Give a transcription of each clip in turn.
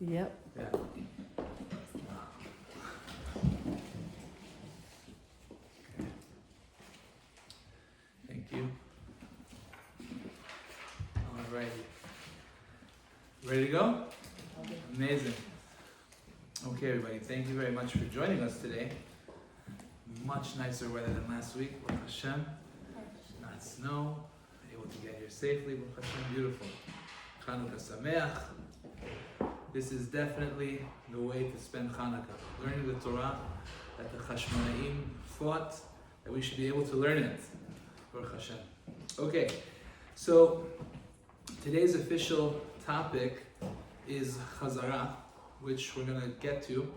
Yep. Yeah. Thank you. All right. Ready to go? Amazing. Okay, everybody. Thank you very much for joining us today. Much nicer weather than last week. Baruch Hashem. Not snow. Able to get here safely. Baruch Hashem. Beautiful. Chanukah Sameach. This is definitely the way to spend Hanukkah. Learning the Torah that the Chashmonaim fought, that we should be able to learn it. Baruch Hashem. Okay, so today's official topic is Chazara, which we're going to get to,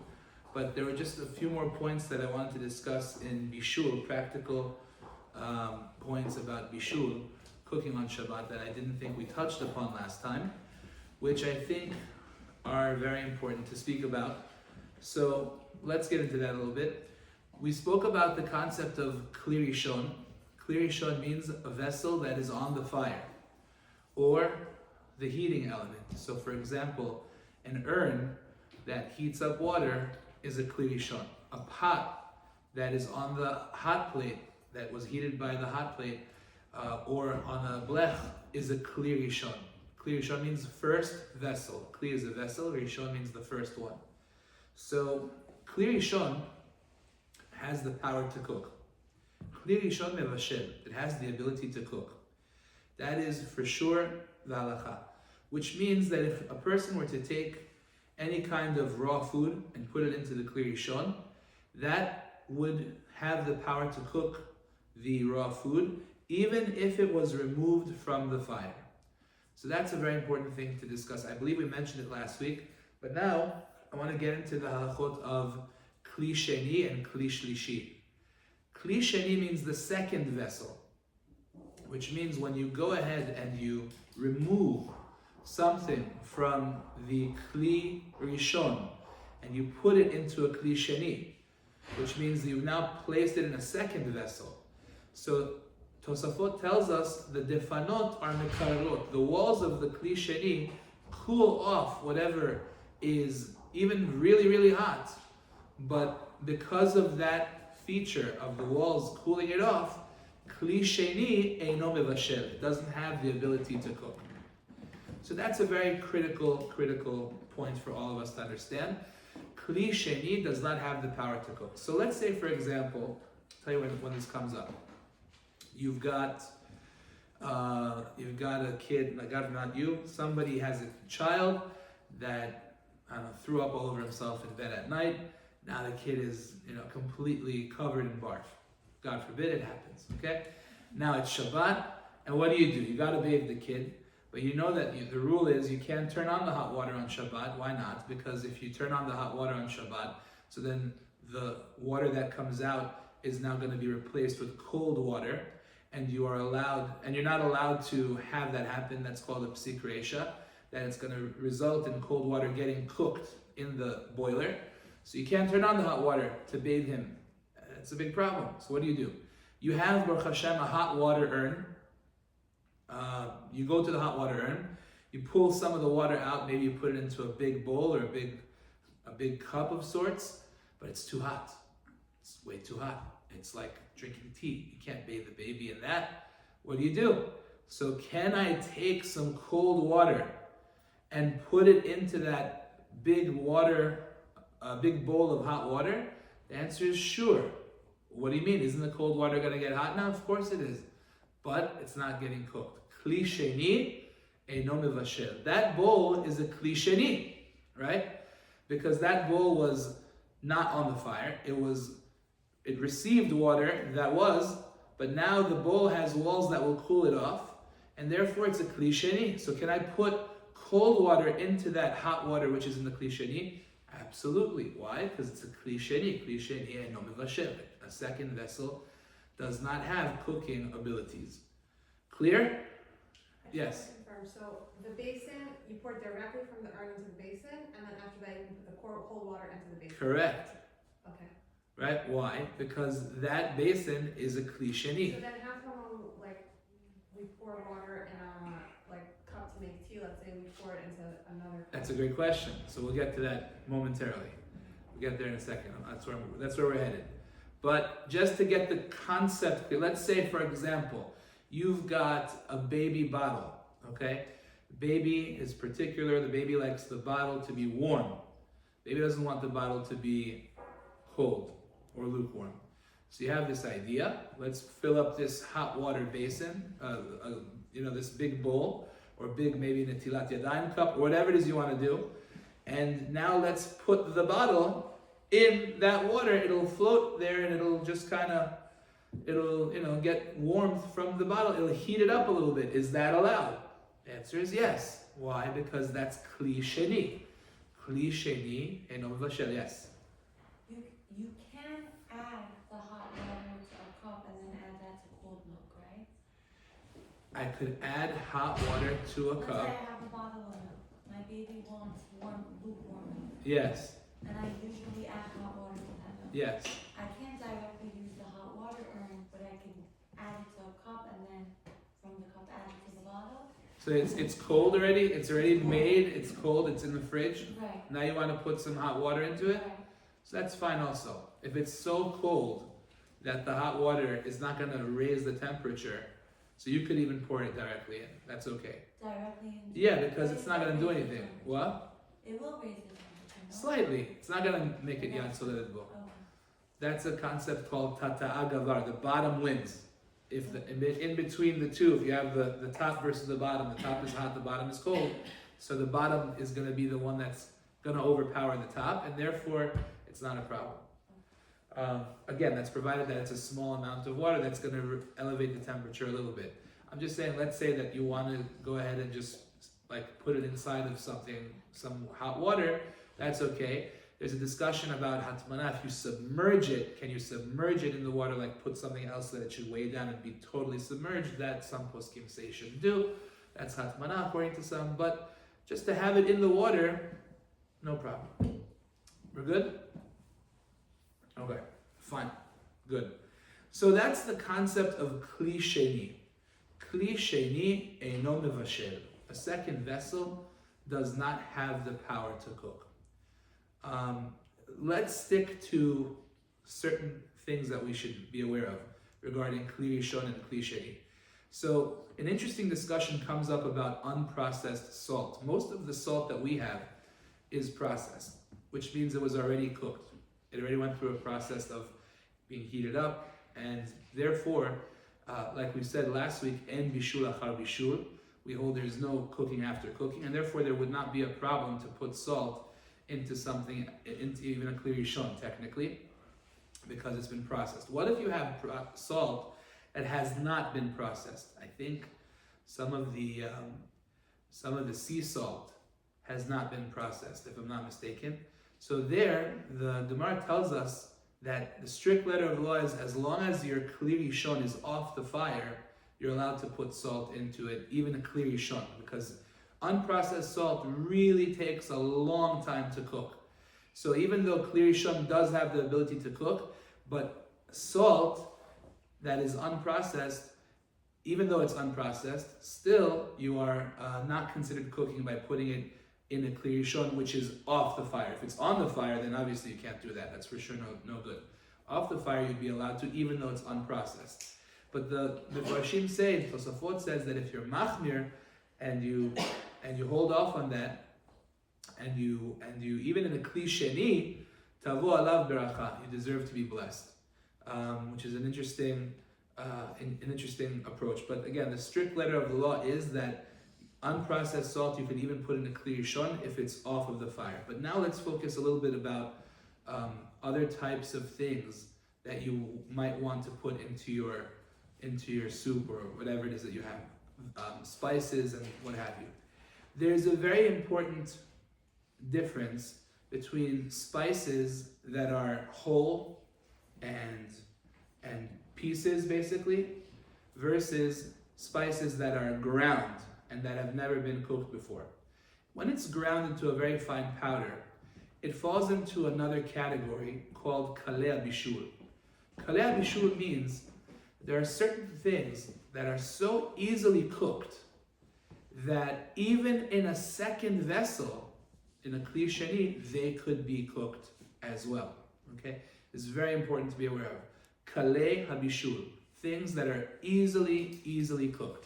but there were just a few more points that I wanted to discuss in Bishul, practical points about Bishul, cooking on Shabbat, that I didn't think we touched upon last time, which I think are very important to speak about. So let's get into that a little bit. We spoke about the concept of Kli Rishon. Kli Rishon means a vessel that is on the fire, or the heating element. So for example, an urn that heats up water is a Kli Rishon. A pot that is on the hot plate, that was heated by the hot plate, or on a blech, is a Kli Rishon. Kli Rishon means first vessel. Kli is a vessel, Rishon means the first one. So Kli Rishon has the power to cook. Kli Rishon mevashel, it has the ability to cook. That is for sure the halacha. Which means that if a person were to take any kind of raw food and put it into the Kli Rishon, that would have the power to cook the raw food, even if it was removed from the fire. So that's a very important thing to discuss. I believe we mentioned it last week, but now I want to get into the halachot of Kli Sheni and Kli Shlishi. Kli Sheni means the second vessel, which means when you go ahead and you remove something from the Kli Rishon and you put it into a Kli Sheni, which means you've now placed it in a second vessel. So Tosafot tells us the defanot are mekararot. The walls of the Kli Sheni cool off whatever is even really, really hot. But because of that feature of the walls cooling it off, Kli Sheni eino mevashel. It doesn't have the ability to cook. So that's a very critical point for all of us to understand. Kli Sheni does not have the power to cook. So let's say, for example, I'll tell you when this comes up. You've got a kid, like God not you, somebody has a child that threw up all over himself in bed at night. Now the kid is completely covered in barf. God forbid it happens. Okay? Now it's Shabbat, and what do? You got to bathe the kid, but you know that the rule is you can't turn on the hot water on Shabbat. Why not? Because if you turn on the hot water on Shabbat, so then the water that comes out is now going to be replaced with cold water. And you're not allowed to have that happen. That's called a psik reisha, that it's going to result in cold water getting cooked in the boiler. So you can't turn on the hot water to bathe him. It's a big problem. So what do? You have, Baruch Hashem, a hot water urn. You go to the hot water urn, you pull some of the water out, maybe you put it into a big bowl or a big cup of sorts, but it's too hot. It's way too hot. It's like drinking tea. You can't bathe the baby in that. What do? So can I take some cold water and put it into that big bowl of hot water? The answer is sure. What do you mean? Isn't the cold water going to get hot now? Of course it is. But it's not getting cooked. Kli Sheni eino mevashel. That bowl is a Kli Sheni, right? Because that bowl was not on the fire. It received water but now the bowl has walls that will cool it off, and therefore it's a Kli Sheni. So can I put cold water into that hot water which is in the Kli Sheni? Absolutely. Why? Because it's a Kli Sheni. Kli Sheni eino mevashel. A second vessel does not have cooking abilities. Clear? Yes. So the basin, you pour directly from the urn into the basin, and then after that you can put the cold water into the basin. Correct. Okay. Right? Why? Because that basin is a Kli Sheni. So then how come we pour water in a cup to make tea? Let's say we pour pour it into another cup? That's a great question. So we'll get to that momentarily. We'll get there in a second. That's where we're headed. But just to get the concept clear, let's say, for example, you've got a baby bottle, okay? Baby is particular. The baby likes the bottle to be warm. Baby doesn't want the bottle to be cold or lukewarm. So you have this idea. Let's fill up this hot water basin, this big bowl, or big maybe netilat yadayim cup, or whatever it is you want to do. And now let's put the bottle in that water. It'll float there and it'll just get warmth from the bottle. It'll heat it up a little bit. Is that allowed? The answer is yes. Why? Because that's kli sheni. Kli sheni eno mevashel, yes. You can add the hot water to a cup and then add that to cold milk, right? I could add hot water to a Let's cup. say I have a bottle of milk. My baby wants lukewarm milk. Yes. And I usually add hot water to that milk. Yes. I can't directly use the hot water urn, but I can add it to a cup and then from the cup add it to the bottle. So it's cold already. It's already made. It's cold. It's in the fridge. Right. Now you want to put some hot water into it. Right. So that's fine also. If it's so cold that the hot water is not going to raise the temperature, so you could even pour it directly in. That's okay. Directly in. Yeah, because it's not going to do anything. What? It will raise the temperature, no? Slightly. It's not going to make it yad soledbo. Okay. That's a concept called tata'a gavar. The bottom wins. If in between the two, if you have the top versus the top is hot, the bottom is cold. So the bottom is going to be the one that's going to overpower the top, and therefore it's not a problem. Again, that's provided that it's a small amount of water that's going to elevate the temperature a little bit. I'm just saying, let's say that you want to go ahead and just put it inside of some hot water. That's okay. There's a discussion about hatmana. If you submerge it, can you submerge it in the water, put something else that it should weigh down and be totally submerged? That some poskim say you shouldn't do. That's hatmana according to some. But just to have it in the water, no problem. We're good? Okay, fine, good. So that's the concept of kli sheni. Kli sheni eino mevashel. A second vessel does not have the power to cook. Let's stick to certain things that we should be aware of regarding kli rishon and kli sheni. So an interesting discussion comes up about unprocessed salt. Most of the salt that we have is processed, which means it was already cooked. It already went through a process of being heated up, and therefore, like we said last week, en bishul achar bishul, we hold there's no cooking after cooking, and therefore there would not be a problem to put salt into something, into even a kli rishon technically, because it's been processed. What if you have salt that has not been processed? I think some of the sea salt has not been processed, if I'm not mistaken. So there, the Gemara tells us that the strict letter of the law is as long as your kli rishon is off the fire, you're allowed to put salt into it, even a kli rishon, because unprocessed salt really takes a long time to cook. So even though kli rishon does have the ability to cook, but salt that is unprocessed, even though it's unprocessed, still you are not considered cooking by putting it in a kli rishon, which is off the fire. If it's on the fire, then obviously you can't do that. That's for sure no good. Off the fire, you'd be allowed to, even though it's unprocessed. But the Farshim say, Tosafot says that if you're machmir and you hold off on that, and you even in a kli sheni, tavo alav beracha, you deserve to be blessed, which is an interesting approach. But again, the strict letter of the law is that unprocessed salt you can even put in a kli rishon if it's off of the fire. But now let's focus a little bit about other types of things that you might want to put into your soup or whatever it is that you have, spices and what have you. There's a very important difference between spices that are whole and pieces basically versus spices that are ground and that have never been cooked before. When it's ground into a very fine powder, it falls into another category called kalei bishul. Kalei bishul means there are certain things that are so easily cooked that even in a second vessel, in a kli sheni, they could be cooked as well. Okay, it's very important to be aware of. Kalei habishul, things that are easily cooked,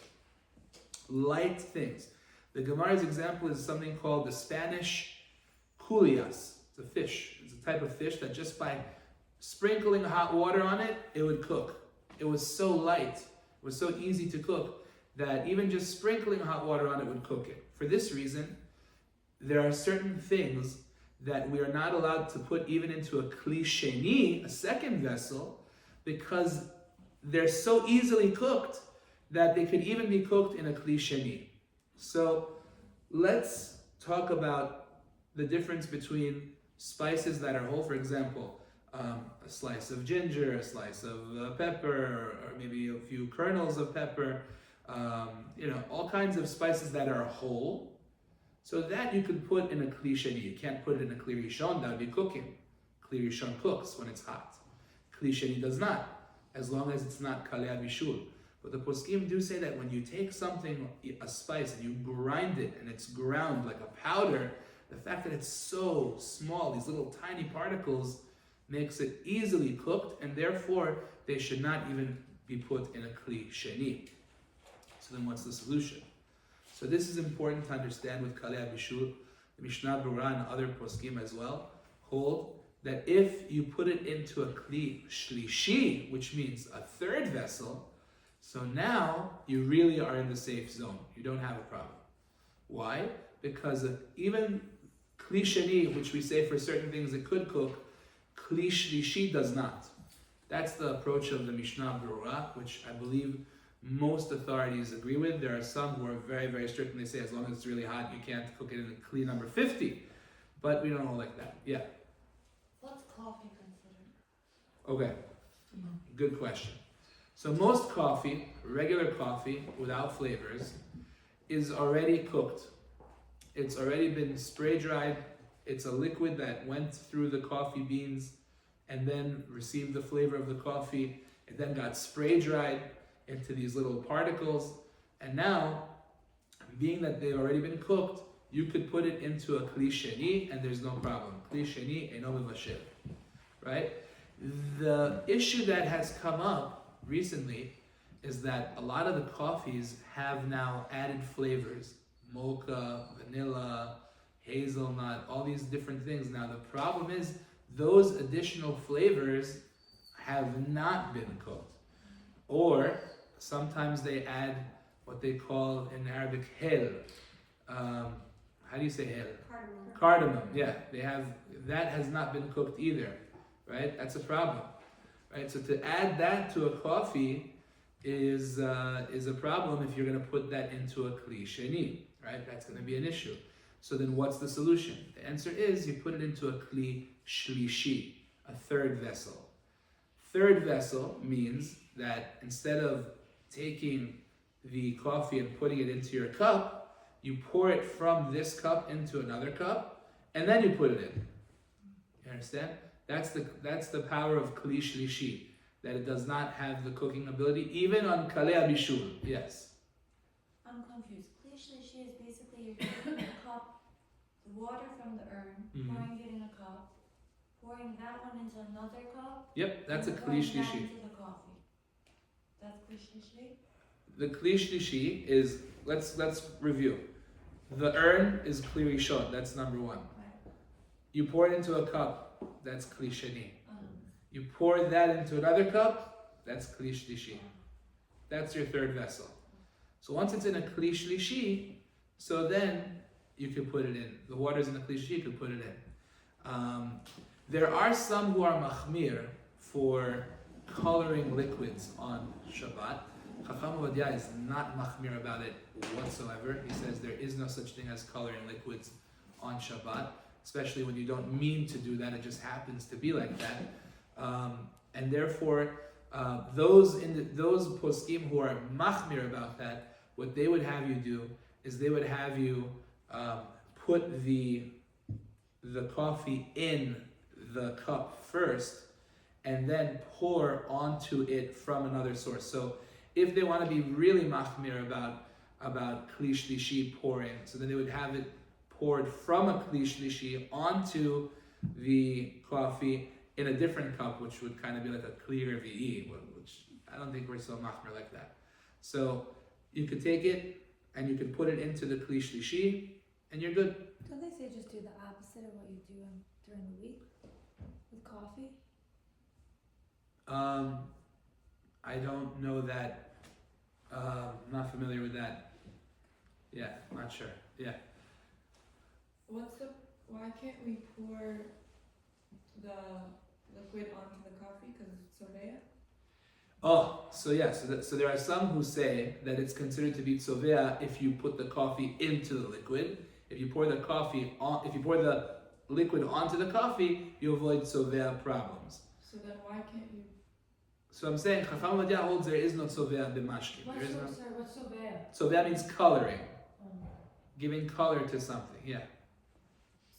light things. The Gemara's example is something called the Spanish culias. It's a fish. It's a type of fish that just by sprinkling hot water on it, it would cook. It was so light, it was so easy to cook, that even just sprinkling hot water on it would cook it. For this reason, there are certain things that we are not allowed to put even into a kli sheni, a second vessel, because they're so easily cooked that they could even be cooked in a kli sheni. So let's talk about the difference between spices that are whole. For example, a slice of ginger, a slice of pepper, or maybe a few kernels of pepper, all kinds of spices that are whole. So that you could put in a kli sheni. You can't put it in a kli rishon, that would be cooking. Kli rishon cooks when it's hot. Kli sheni does not, as long as it's not kalei bishul. But the poskim do say that when you take something, a spice, and you grind it, and it's ground like a powder, the fact that it's so small, these little tiny particles, makes it easily cooked, and therefore they should not even be put in a kli sheni. So then what's the solution? So this is important to understand with kalei bishul. The Mishnah Berurah and other poskim as well hold that if you put it into a kli shlishi, which means a third vessel, so now you really are in the safe zone. You don't have a problem. Why? Because even kli sheni, which we say for certain things it could cook, kli shlishi does not. That's the approach of the Mishnah Berurah, which I believe most authorities agree with. There are some who are very strict and they say as long as it's really hot, you can't cook it in a kli number 50. But we don't hold like that. Yeah. What's coffee considered? Okay. Good question. So most coffee, regular coffee without flavors, is already cooked. It's already been spray dried. It's a liquid that went through the coffee beans and then received the flavor of the coffee. It then got spray dried into these little particles. And now, being that they've already been cooked, you could put it into a kli sheni and there's no problem. Kli sheni eino mevashel. Right? The issue that has come up recently is that a lot of the coffees have now added flavors. Mocha, vanilla, hazelnut, all these different things. Now the problem is those additional flavors have not been cooked. Or sometimes they add what they call in Arabic hel. How do you say hel? Cardamom. Yeah, they have that has not been cooked either, right? That's a problem, right? So to add that to a coffee is a problem if you're going to put that into a kli sheni, right? That's going to be an issue. So then what's the solution? The answer is you put it into a kli shlishi, a third vessel. Third vessel means that instead of taking the coffee and putting it into your cup, you pour it from this cup into another cup, and then you put it in. You understand? That's the power of kli shlishi, that it does not have the cooking ability, even on kalei bishul. Yes? I'm confused. Kli shlishi is basically you're taking a cup, the water from the urn, pouring it in a cup, pouring that one into another cup. Yep, that's a and kli pouring that shlishi. into the coffee. That's kli shlishi? The kli shlishi is, let's review. The urn is kli rishon, that's number one. Right. You pour it into a cup, that's kli sheni. You pour that into another cup, that's kli shlishi. That's your third vessel. So once it's in a kli shlishi, so then you can put it in. The water's in the kli shlishi, you can put it in. There are some who are machmir for coloring liquids on Shabbat. Chacham Ovadia is not machmir about it whatsoever. He says there is no such thing as coloring liquids on Shabbat, especially when you don't mean to do that, it just happens to be like that. And therefore, those poskim who are machmir about that, what they would have you do is they would have you put the coffee in the cup first and then pour onto it from another source. So if they want to be really machmir about about kli shlishi pouring. So then they would have it poured from a kli shlishi onto the coffee in a different cup, which would kind of be like a kli revi'i, which I don't think we're so machmer like that. So you could take it and you could put it into the kli shlishi, and you're good. Don't they say just do the opposite of what you do during the week with coffee? I don't know that. Not familiar with that. Yeah, not sure. Yeah. Why can't we pour the liquid onto the coffee because it's soveya? Oh, so yeah, so there are some who say that it's considered to be tzovea if you put the coffee into the liquid. If you pour the liquid onto the coffee, you avoid tzovea problems. So then why can't you? So I'm saying Chacham Ovadia holds there is no tzovea b'mashkin. What's soveya? Tzovea means coloring, giving color to something. Yeah.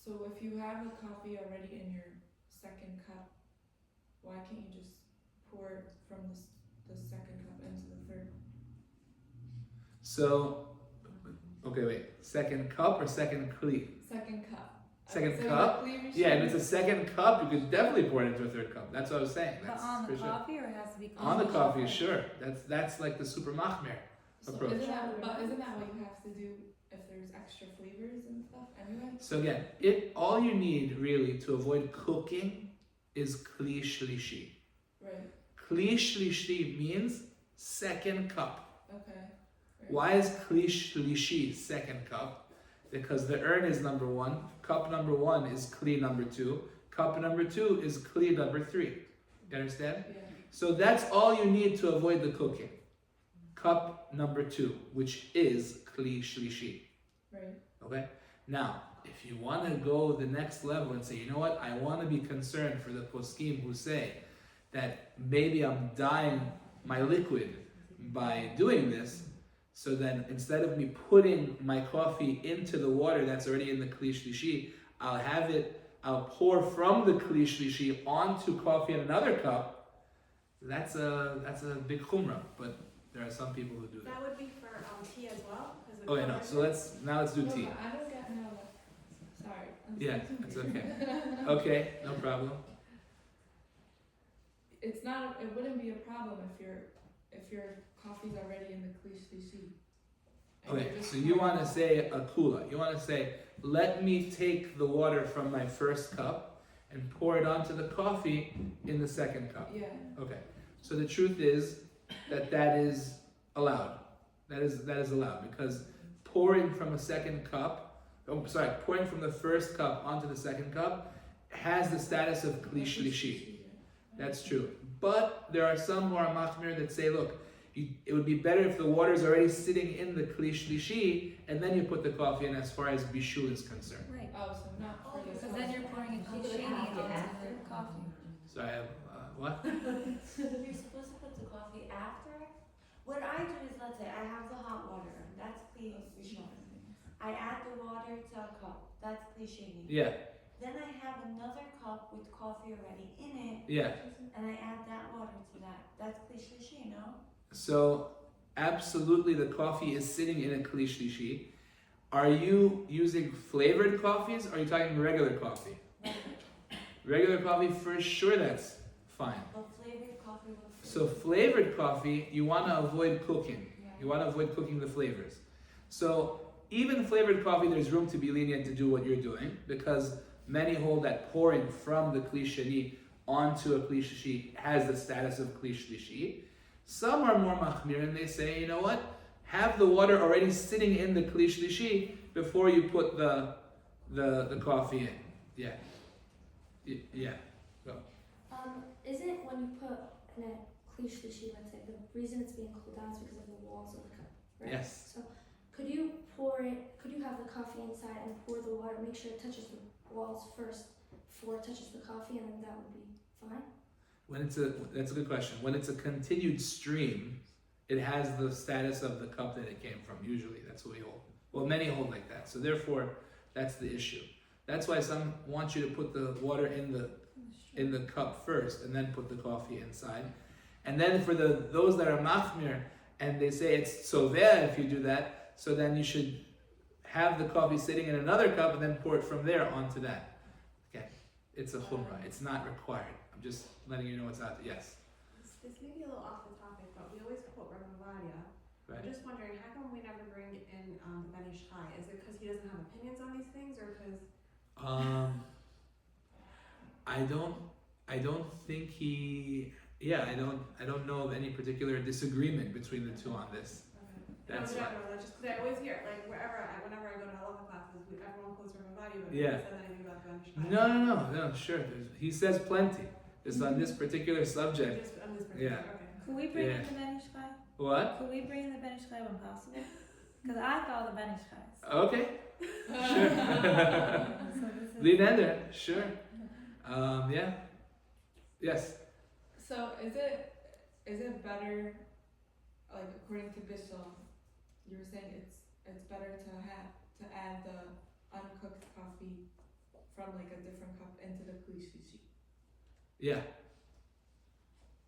So if you have the coffee already in your second cup, why can't you just pour from the second cup into the third? So, okay, wait. Second cup or second kli? Second cup. Second So cup? the cleaver Yeah, if should it's a second cup, you could definitely pour it into a third cup. That's what I was saying. But That's on for the sure. coffee, or it has to be On the coffee, sure. That's like the super machmer So approach. isn't that what you have to do if there's extra flavors and stuff anyway? So again, all you need really to avoid cooking is kli shlishi. Right. Kli shlishi means second cup. Okay. Right. Why is kli shlishi second cup? Because the urn is number one, cup number one is kli number two, cup number two is kli number three. You understand? Yeah. So that's all you need to avoid the cooking. Cup number two, which is kli shlishi. Right. Okay? Now, if you want to go the next level and say, you know what, I want to be concerned for the poskim who say that maybe I'm dyeing my liquid by doing this, so then instead of me putting my coffee into the water that's already in the kli shlishi, I'll pour from the kli shlishi onto coffee in another cup. That's a big chumrah, but there are some people who do that. That would be for tea as well. Oh yeah, no. So let's do tea. No, but I don't get no. Sorry. I'm Yeah, so it's confused. okay. Okay, no problem. It's not. It wouldn't be a problem if your coffee's already in the kli shlishi. And Okay, you're just so you pouring want to say a kula. You want to say, let me take the water from my first cup and pour it onto the coffee in the second cup. Yeah. Okay. So the truth is that is allowed. That is allowed because pouring from pouring from the first cup onto the second cup has the status of kli shlishi. That's true. But there are some who are machmir that say, look, it would be better if the water is already sitting in the kli shlishi and then you put the coffee in as far as bishul is concerned. Right. Oh, so not for the. Because then you're pouring a shani into the coffee. So I have, what? You're supposed to put the coffee after? What I do is, let's say I have the hot water, that's clean. I add the water to a cup, that's cliche. Yeah, Then I have another cup with coffee already in it, yeah. and I add that water to that. That's cliche, no? So absolutely the coffee is sitting in a kli shlishi. Are you using flavored coffees or are you talking regular coffee? Regular coffee, for sure that's fine. But flavored coffee will. So flavored coffee, you want to avoid cooking. You want to avoid cooking the flavors. So even flavored coffee, there's room to be lenient to do what you're doing because many hold that pouring from the kli sheni onto a kli shlishi has the status of kli shlishi. Some are more machmir and they say, you know what? Have the water already sitting in the kli shlishi before you put the coffee in. Yeah. Yeah. Go. Isn't when you put in a kli shlishi, let's say, the reason it's being cooled down is because of the walls of the cup, right? Yes. So could you have the coffee inside and pour the water, make sure it touches the walls first before it touches the coffee, and then that would be fine? That's a good question. When it's a continued stream, it has the status of the cup that it came from. Usually, that's what we hold. Well, many hold like that. So therefore, that's the issue. That's why some want you to put the water in the cup first and then put the coffee inside. And then for those that are machmir and they say it's tzoveh if you do that, so then you should have the coffee sitting in another cup and then pour it from there onto that. Okay, it's a chumrah. It's not required. I'm just letting you know what's out there. Yes. This may be a little off the topic, but we always quote Rabbi Vadia. Right. I'm just wondering, how come we never bring in the Ben Ish Chai? Is it because he doesn't have opinions on these things, or because? I don't think he. Yeah, I don't know of any particular disagreement between the two on this. Okay. That's no, why. that's just because I always hear, like, whenever I go to halacha classes, everyone quotes Rabbi Vadia, but Yeah. nobody says anything about Ben Ish Chai. No, sure. He says plenty. Just on this particular subject. Just on this particular, Yeah. okay. Could we bring Yeah. in the Benish Chai? What? Could we bring in the Benish Chai when possible? Because I follow the Benish Chais. Okay. Sure. So this is. Lead ender. Sure. Yeah. Yes. So is it better, like according to Bishop, you were saying it's better to add the uncooked coffee from like a different cup into the kli shishi? Yeah.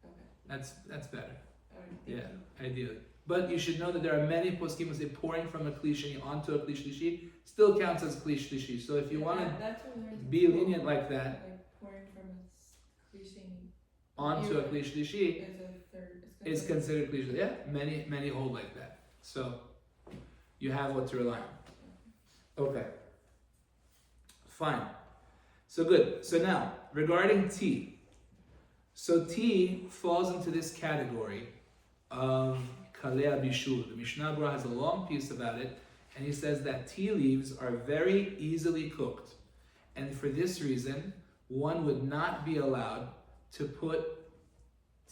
Okay. That's better. Alright, Yeah. thank you. Ideally. But you should know that there are many poskim who say pouring from a kli sheni onto a kli shlishi still counts as kli shlishi. So if you Yeah, want to that's what we learned in be school, lenient like that like pouring from a klisheni onto a kli shlishi, is a third. is considered kli shlishi. Yeah, many hold like that. So you have what to rely on. Okay. Fine. So good. So now, regarding tea. So tea falls into this category of kalea bishul. The Mishnah Berurah has a long piece about it, and he says that tea leaves are very easily cooked. And for this reason, one would not be allowed to put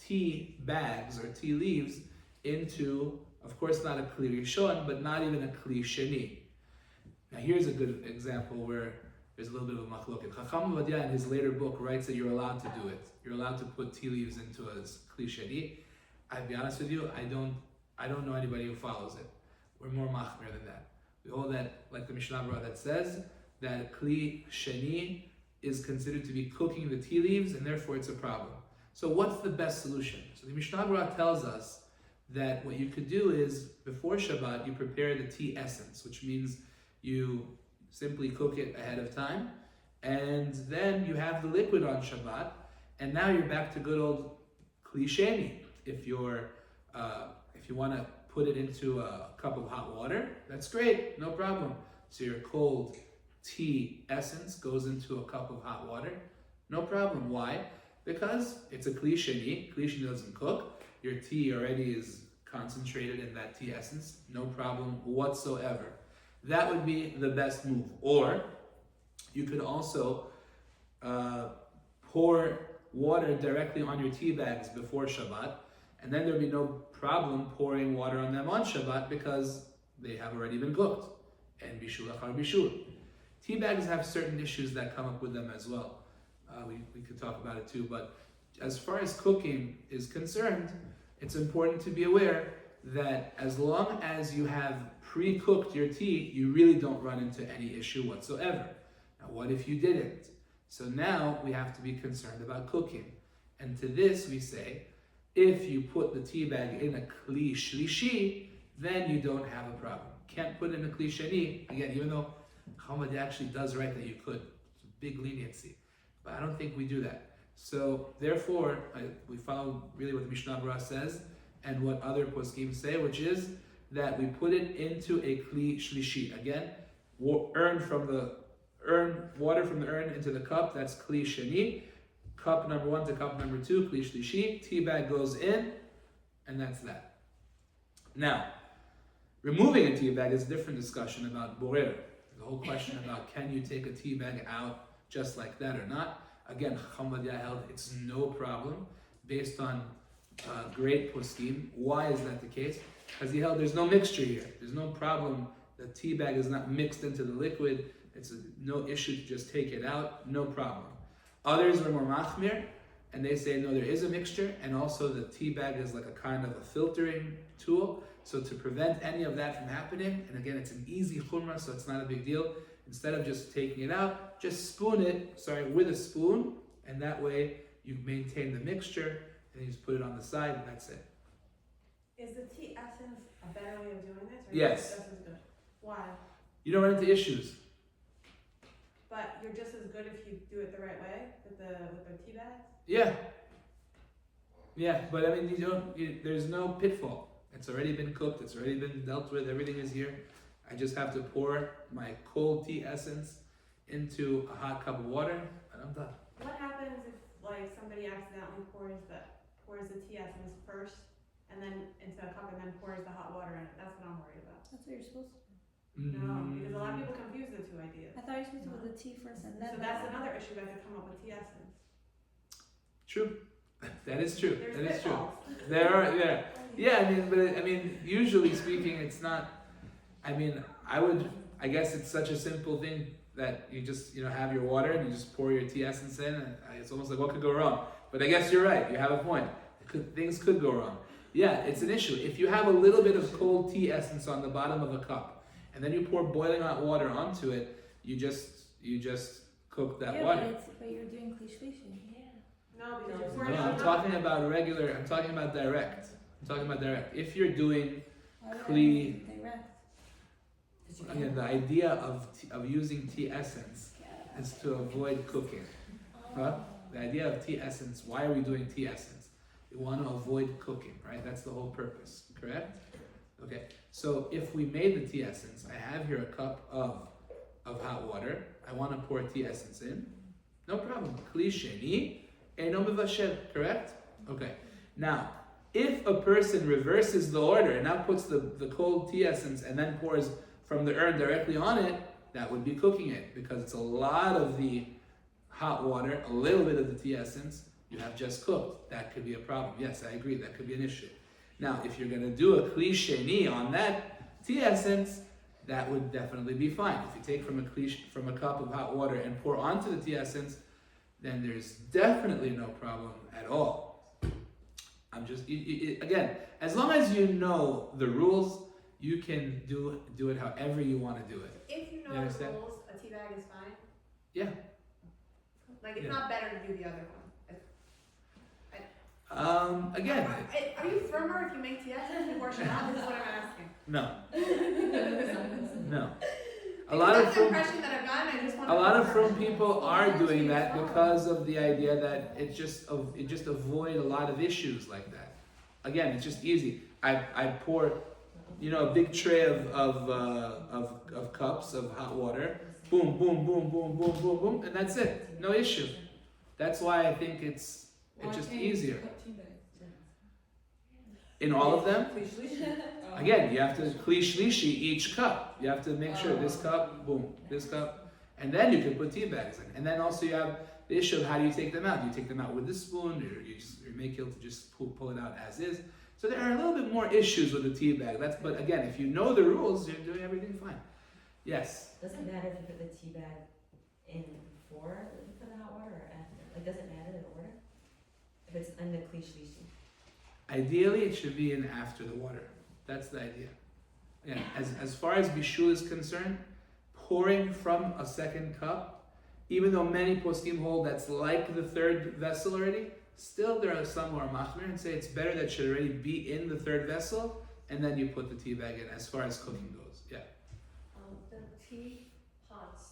tea bags or tea leaves into, of course not a kli rishon, but not even a kli sheni. Now here's a good example where there's a little bit of a machloket. Chacham Ovadia in his later book writes that you're allowed to do it. You're allowed to put tea leaves into a kli sheni. I'll be honest with you, I don't know anybody who follows it. We're more machmir than that. We hold that, like the Mishnah Berurah that says that kli sheni is considered to be cooking the tea leaves, and therefore it's a problem. So what's the best solution? So the Mishnah Berurah tells us that what you could do is, before Shabbat, you prepare the tea essence, which means you simply cook it ahead of time, and then you have the liquid on Shabbat, and now you're back to good old kli sheni. If you want to put it into a cup of hot water, that's great, no problem. So your cold tea essence goes into a cup of hot water, no problem. Why? Because it's a kli sheni. Kli sheni doesn't cook. Your tea already is concentrated in that tea essence, no problem whatsoever. That would be the best move. Or you could also pour water directly on your tea bags before Shabbat, and then there'd be no problem pouring water on them on Shabbat because they have already been cooked. And bishul achar bishul. Tea bags have certain issues that come up with them as well. We could talk about it too, but as far as cooking is concerned, it's important to be aware that as long as you have pre-cooked your tea, you really don't run into any issue whatsoever. Now, what if you didn't? So now we have to be concerned about cooking. And to this we say, if you put the tea bag in a kli shlishi, then you don't have a problem. Can't put it in a kli sheni, again, even though Hamad actually does write that you could. It's a big leniency. But I don't think we do that. So therefore, we follow really what the Mishnah Berurah says and what other poskim say, which is that we put it into a kli shlishi. Again, water from the urn into the cup, that's kli sheni. Cup number 1 to cup number 2, kli shlishi. Tea bag goes in, and that's that. Now, removing a tea bag is a different discussion about borer. The whole question about can you take a tea bag out just like that or not. Again, Chacham Ovadia held it's no problem based on great poskim. Why is that the case? Because he held there's no mixture here. There's no problem. The tea bag is not mixed into the liquid. It's no issue to just take it out. No problem. Others are more machmir, and they say no, there is a mixture, and also the tea bag is like a kind of a filtering tool. So to prevent any of that from happening, and again, it's an easy chumrah, so it's not a big deal. Instead of just taking it out, just spoon it, with a spoon, and that way you maintain the mixture, and you just put it on the side, and that's it. Is the tea essence a better way of doing this? Or Yes. Just as good? Why? You don't run into issues. But you're just as good if you do it the right way with the tea bags? Yeah. Yeah, but I mean, there's no pitfall. It's already been cooked, it's already been dealt with, everything is here. I just have to pour my cold tea essence into a hot cup of water, and I'm done. What happens if like somebody accidentally pours the tea essence first and then into a cup and then pours the hot water in it? That's what I'm worried about. That's what you're supposed to do. No, because a lot of people confuse the two ideas. I thought you were supposed to put the tea first and then. So that's another issue that could come up with tea essence. True. That is true. There's That is true. pitfalls. There are, yeah. Yeah, I mean, usually speaking, it's not, I guess it's such a simple thing that you just, have your water and you just pour your tea essence in, and it's almost like, what could go wrong? But I guess you're right, you have a point. Things could go wrong. Yeah, it's an issue. If you have a little bit of cold tea essence on the bottom of a cup, and then you pour boiling hot water onto it, you just cook that water. But you're doing cliche. No, because you're No, pouring I'm talking about regular, I'm talking about direct. If you're doing Direct. again, the idea of using tea essence is to avoid cooking. Huh? The idea of tea essence, why are we doing tea essence? We want to avoid cooking, right? That's the whole purpose, correct? Okay, so if we made the tea essence, I have here a cup of hot water. I want to pour tea essence in. No problem. Kli sheni eino mevashel, correct? Okay, now, if a person reverses the order and now puts the cold tea essence and then pours from the urn directly on it, that would be cooking it, because it's a lot of the hot water, a little bit of the tea essence, you have just cooked. That could be a problem. Yes, I agree, that could be an issue. Now, if you're going to do a kli sheni on that tea essence, that would definitely be fine. If you take from a cup of hot water and pour onto the tea essence, then there's definitely no problem at all. I'm just, again, as long as you know the rules, you can do it however you want to do it. If you know You the understand? rules, a tea bag is fine. Yeah. Like it's Yeah. not better to do the other one. Again, Are you firmer if you make tea essence before Shabbat? This is what I'm asking. no. No. A Because lot of that's the frum, impression that I've gotten. I just want a lot of frum people are doing that because of the idea that it just avoid a lot of issues like that. Again, it's just easy. I pour, a big tray of cups of hot water. Boom, boom, boom, boom, boom, boom, boom, and that's it. No issue. That's why I think it's just easier. In all of them, again, you have to kli shlishi each cup. You have to make sure this cup, boom, this cup, and then you can put tea bags in. And then also you have the issue of how do you take them out? Do you take them out with the spoon, or you make it to just pull it out as is? So there are a little bit more issues with the tea bag. But again, if you know the rules, you're doing everything fine. Yes. Does it matter if you put the tea bag in before you put the hot water or after? Like, does it matter the order? If it's in the cliche. Ideally, it should be in after the water. That's the idea. Yeah. As far as bishul is concerned, pouring from a second cup, even though many poskim hold that's like the third vessel already, still there are some who are machmir and say it's better that should already be in the third vessel, and then you put the tea bag in. As far as cooking goes, yeah. The tea pots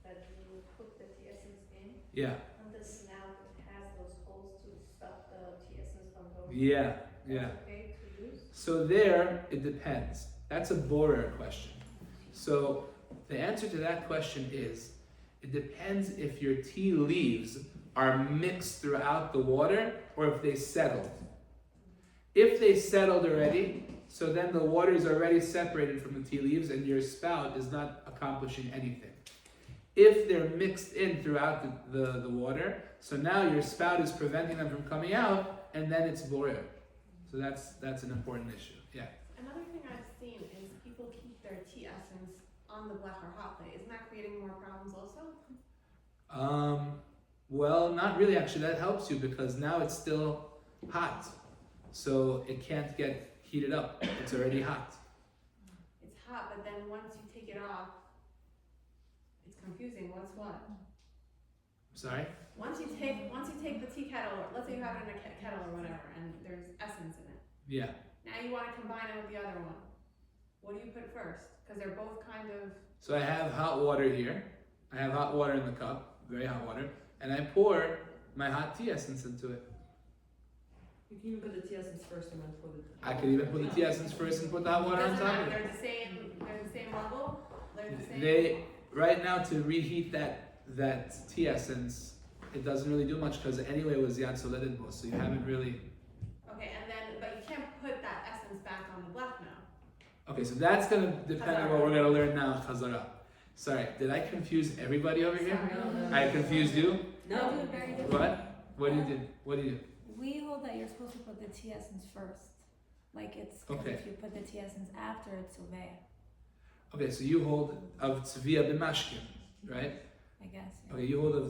that you put the tea essence in, Yeah. on the snout it has those holes to stop the tea essence from going. Yeah. Yeah. That's okay to use? So there, it depends. That's a borer question. So the answer to that question is, it depends if your tea leaves are mixed throughout the water or if they settled. If they settled already, so then the water is already separated from the tea leaves and your spout is not accomplishing anything. If they're mixed in throughout the water, so now your spout is preventing them from coming out, and then it's borer. So that's an important issue. Yeah. Another thing I've seen is people keep their tea essence on the black or hot plate. Isn't that creating more problems also? Well, not really actually. That helps you because now it's still hot. So it can't get heated up. It's already hot. It's hot, but then once you take it off, it's confusing. What's what? Sorry? Once you take the tea kettle, or let's say you have it in a kettle or whatever, and there's essence in it. Yeah. Now you want to combine it with the other one. What do you put first? Because they're both kind of. So I have hot water here. I have hot water in the cup, very hot water, and I pour my hot tea essence into it. You can even put the tea essence first and then pour the. I could even put the tea essence first and put the hot water on Doesn't top of matter. it. They're the same. They're the same level. They're the same. They right now to reheat that tea essence, it doesn't really do much because anyway it was yad soledet bo, so you haven't really. Okay, and then but you can't put that essence back on the black now. Okay, so that's gonna depend on what we're gonna learn now, Chazara. Sorry, did I confuse everybody over here? Sorry. I confused you? I do it very different. What? What do you do? What do you do? We hold that you're supposed to put the tea essence first. Like it's, 'cause Okay. if you put the tea essence after, it's soveh, Okay, so you hold of tzvia b'mashkin, right? I guess. Yeah. Okay, you hold of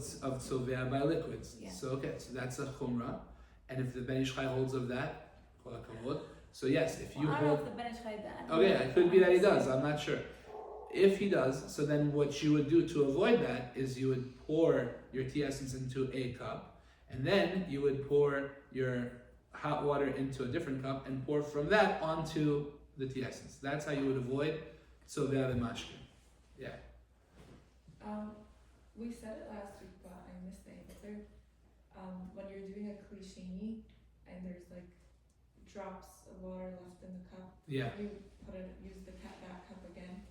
tzovea by liquids. Yeah. So okay, so that's a chumrah. And if the Ben Ish Chai holds of that, kol hakavod. So yes, if you Well, I don't know hold. if the Ben Ish Chai that. Okay, it could be that he does, I'm not sure. If he does, so then what you would do to avoid that is you would pour your tea essence into a cup, and then you would pour your hot water into a different cup and pour from that onto the tea essence. That's how you would avoid tzovea b'mashkin. Yeah. We said it last week, but I missed the answer. When you're doing a klisheni and there's like drops of water left in the cup, Yeah. you use that cup again.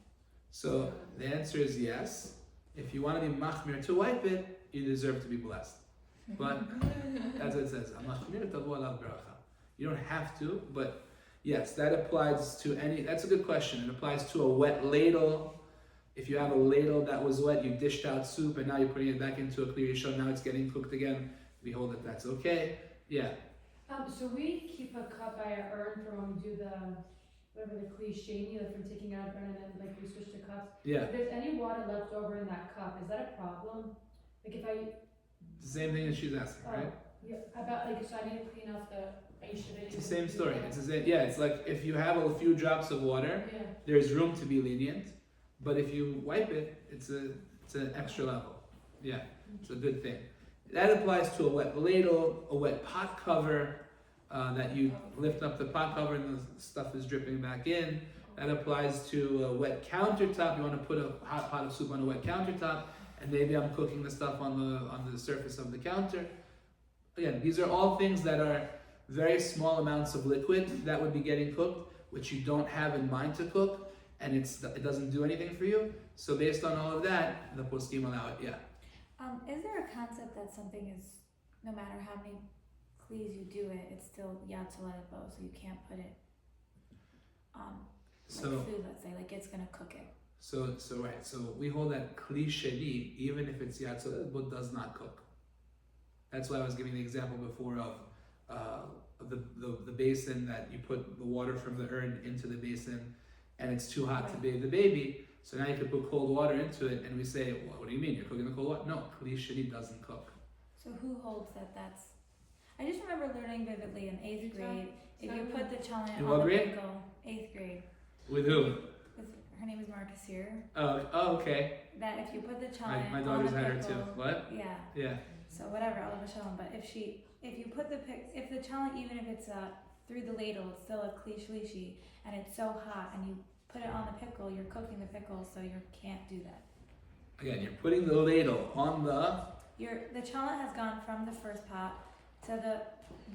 So the answer is yes. If you want to be machmir to wipe it, you deserve to be blessed. But as it says, "Machmir tavu alav bracha." You don't have to, but yes, that applies to any. That's a good question. It applies to a wet ladle. If you have a ladle that was wet, you dished out soup, and now you're putting it back into a clear yishon. Now it's getting cooked again. We hold that that's okay. Yeah. So we keep a cup by an urn for when we do whatever the cliche, like from taking out urn and then like we switch to cups. Yeah. If there's any water left over in that cup, is that a problem? Like if I, The same thing as she's asking, right? about like, so I need to clean off the, It's the same story. It's the same. Yeah. It's like if you have a few drops of water, Yeah. there's room to be lenient, but if you wipe it, it's an extra level. Yeah, it's a good thing. That applies to a wet ladle, a wet pot cover, that you lift up the pot cover and the stuff is dripping back in. That applies to a wet countertop. You want to put a hot pot of soup on a wet countertop, and maybe I'm cooking the stuff on the surface of the counter. Again, these are all things that are very small amounts of liquid that would be getting cooked, which you don't have in mind to cook, and it doesn't do anything for you. So based on all of that, the poskim allow it. Yeah. Is there a concept that something is, no matter how many clees you do it, it's still yad soledet bo, so you can't put it on So food, let's say, like it's gonna cook it. So right. So we hold that kli sheni, even if it's yad soledet bo, does not cook. That's why I was giving the example before of the basin that you put the water from the urn into the basin, and it's too hot to bathe the baby. So now you could put cold water into it, and we say, well, what do you mean? You're cooking the cold water? No, kli sheni doesn't cook. So who holds that that's... I just remember learning vividly in 8th grade, if you put the cholent In on what the grade? pickle, 8th grade, With who? her name is Marcus here, Oh, okay. that if you put the My cholent on daughter's the had her pickle, too. What? yeah, Yeah. so whatever, all of a shalom, but if you put if the cholent, even if it's through the ladle, it's still a kli shlishi, and it's so hot, and you put it on the pickle, you're cooking the pickle, so you can't do that. Again, you're putting the ladle on the. The cholent has gone from the first pot to the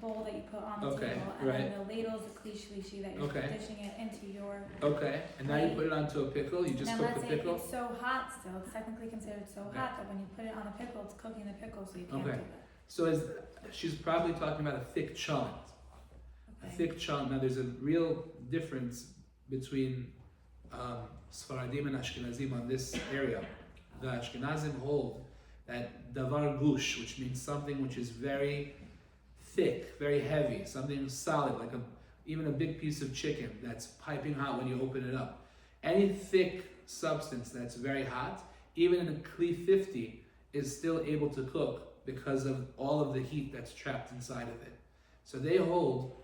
bowl that you put on the Okay, table, and right. then the ladle is the kli shlishi that you're Okay. dishing it into your. Okay, and now you put it onto a pickle. You just Now cook let's the say pickle. it's so hot still, it's technically considered so Okay. hot that when you put it on the pickle, it's cooking the pickle, so you can't Okay. do that. So she's probably talking about a thick cholent. A Okay. thick cholent. Now there's a real difference between Sfaradim and Ashkenazim on this area. The Ashkenazim hold that davar gush, which means something which is very thick, very heavy, something solid, like even a big piece of chicken that's piping hot when you open it up. Any thick substance that's very hot, even in a Kli 50, is still able to cook because of all of the heat that's trapped inside of it. So they hold,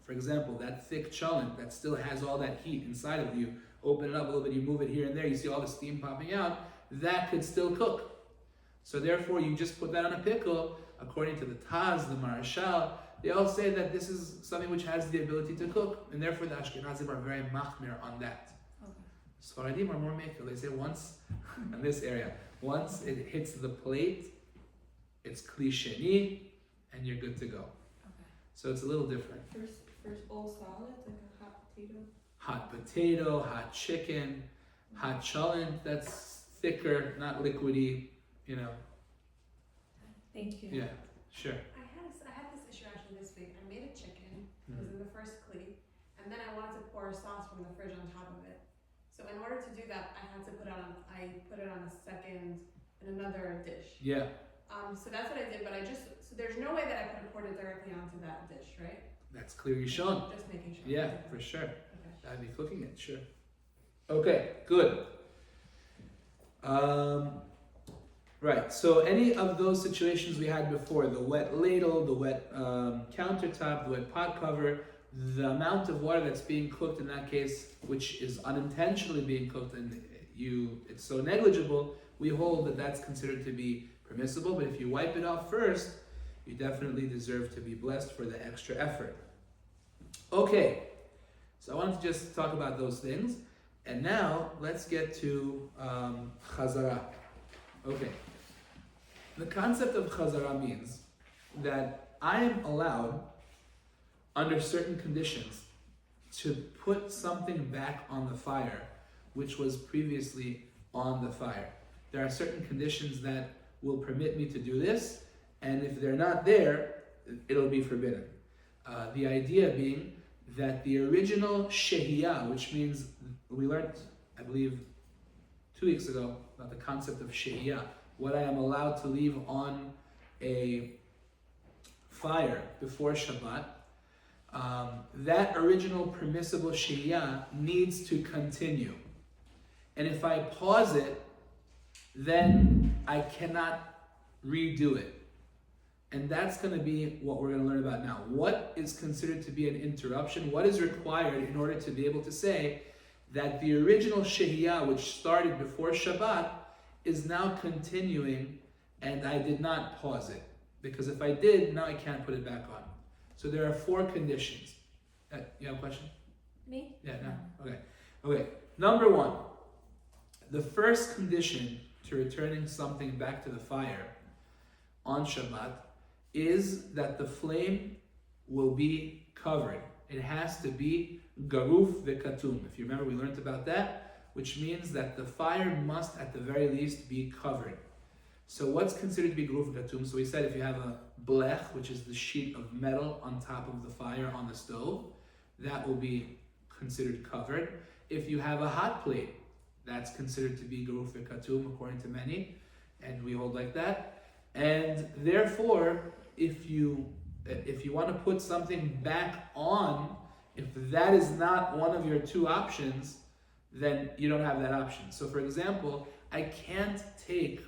for example, that thick cholent that still has all that heat inside of you, open it up a little bit, you move it here and there, you see all the steam popping out, that could still cook. So therefore, you just put that on a pickle. According to the Taz, the Marashal, they all say that this is something which has the ability to cook, and therefore the Ashkenazim are very machmir on that. Okay. Sfaradim are more makel. They say once in this area, once it hits the plate, it's kli sheni, and you're good to go. Okay. So it's a little different. First all solids, like a hot potato. Hot potato, hot chicken, hot cholent, that's thicker, not liquidy, you know. Thank you. Yeah, sure. I had this issue actually this week. I made a chicken. It was in the first cleat, and then I wanted to pour sauce from the fridge on top of it. So in order to do that, I had to put it on a second in another dish. Yeah, So that's what I did, but so there's no way that I could have poured it directly onto that dish, right? that's clearly shown. Just making sure. Yeah, for sure. Okay. I'd be cooking it, sure. Okay, good. Right, so any of those situations we had before, the wet ladle, the wet countertop, the wet pot cover, the amount of water that's being cooked in that case, which is unintentionally being cooked and it's so negligible, we hold that that's considered to be permissible, but if you wipe it off first, you definitely deserve to be blessed for the extra effort. Okay, so I wanted to just talk about those things, and now let's get to Chazara. Okay, the concept of Chazara means that I am allowed, under certain conditions, to put something back on the fire which was previously on the fire. There are certain conditions that will permit me to do this, and if they're not there, it'll be forbidden. The idea being that the original shehiyah, which means we learned, I believe, 2 weeks ago about the concept of shehiyah, what I am allowed to leave on a fire before Shabbat, that original permissible shehiyah needs to continue. And if I pause it, then I cannot redo it. And that's going to be what we're going to learn about now. What is considered to be an interruption? What is required in order to be able to say that the original shehiyah, which started before Shabbat, is now continuing and I did not pause it? Because if I did, now I can't put it back on. So there are 4 conditions. You have a question? Me? Yeah, no. Okay. Number 1, the first condition to returning something back to the fire on Shabbat is that the flame will be covered. It has to be garuf vekatum. If you remember, we learned about that, which means that the fire must at the very least be covered. So what's considered to be garuf vekatum? So we said if you have a blech, which is the sheet of metal on top of the fire on the stove, that will be considered covered. If you have a hot plate, that's considered to be garuf vekatum according to many, and we hold like that. And therefore, if you want to put something back on, if that is not one of your 2 options, then you don't have that option. So for example, I can't take,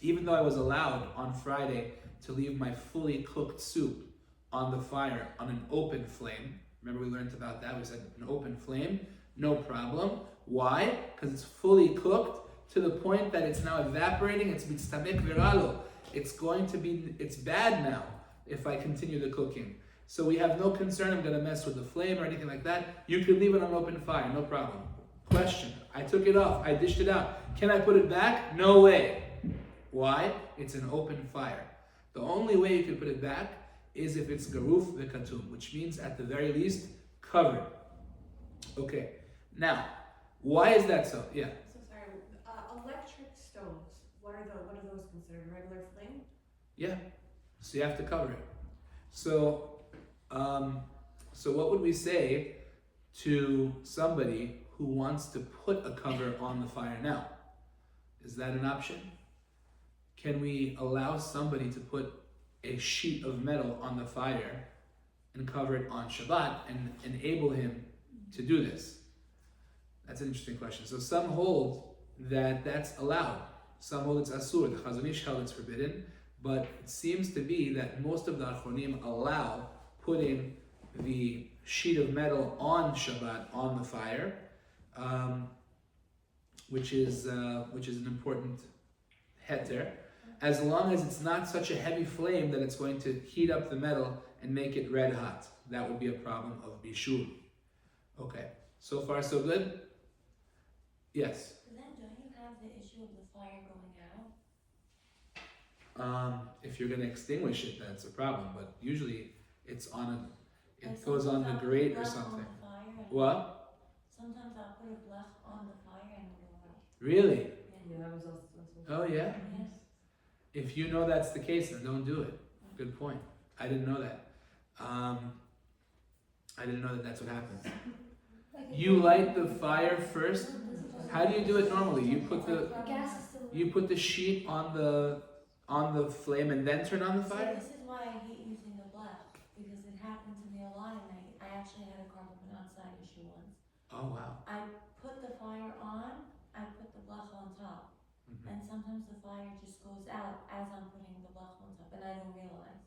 even though I was allowed on Friday to leave my fully cooked soup on the fire on an open flame. Remember we learned about that, we said an open flame, no problem. Why? Because it's fully cooked to the point that it's now evaporating, it's mitstamek viralo. It's bad now if I continue the cooking. So we have no concern I'm going to mess with the flame or anything like that. You could leave it on open fire, no problem. Question, I took it off, I dished it out. Can I put it back? No way. Why? It's an open fire. The only way you can put it back is if it's garuf vekatum, which means at the very least covered. Okay, now, why is that so? Yeah. So sorry. Electric stoves. What are those considered? A regular flame? Yeah. So you have to cover it. So what would we say to somebody who wants to put a cover on the fire now? Is that an option? Can we allow somebody to put a sheet of metal on the fire and cover it on Shabbat and enable him to do this? That's an interesting question. So some hold that that's allowed. Some hold it's asur. The Chazon Ish held it's forbidden. But it seems to be that most of the Achronim allow putting the sheet of metal on Shabbat on the fire, which is an important heter, as long as it's not such a heavy flame that it's going to heat up the metal and make it red hot. That would be a problem of bishul. Okay, so far so good? Yes. But then don't you have the issue of the fire going out? If you're going to extinguish it, that's a problem. But usually it's on a, it Like goes on sometimes the I'll grate put or blech something. On the fire and What? Sometimes I'll put a blech on the fire and it'll go out. Really? Yeah. Yeah, that was also. Oh yeah? Yes. If you know that's the case, then don't do it. Good point. I didn't know that. I didn't know that that's what happens. You light the fire first. How do you do it normally? You put the sheet on the flame and then turn on the fire? So this is why I hate using the blech, because it happened to me a lot and I actually had a carbon monoxide issue once. Oh wow. I put the fire on, I put the blech on top. Mhm. And sometimes the fire just goes out as I'm putting the blech on top and I don't realize.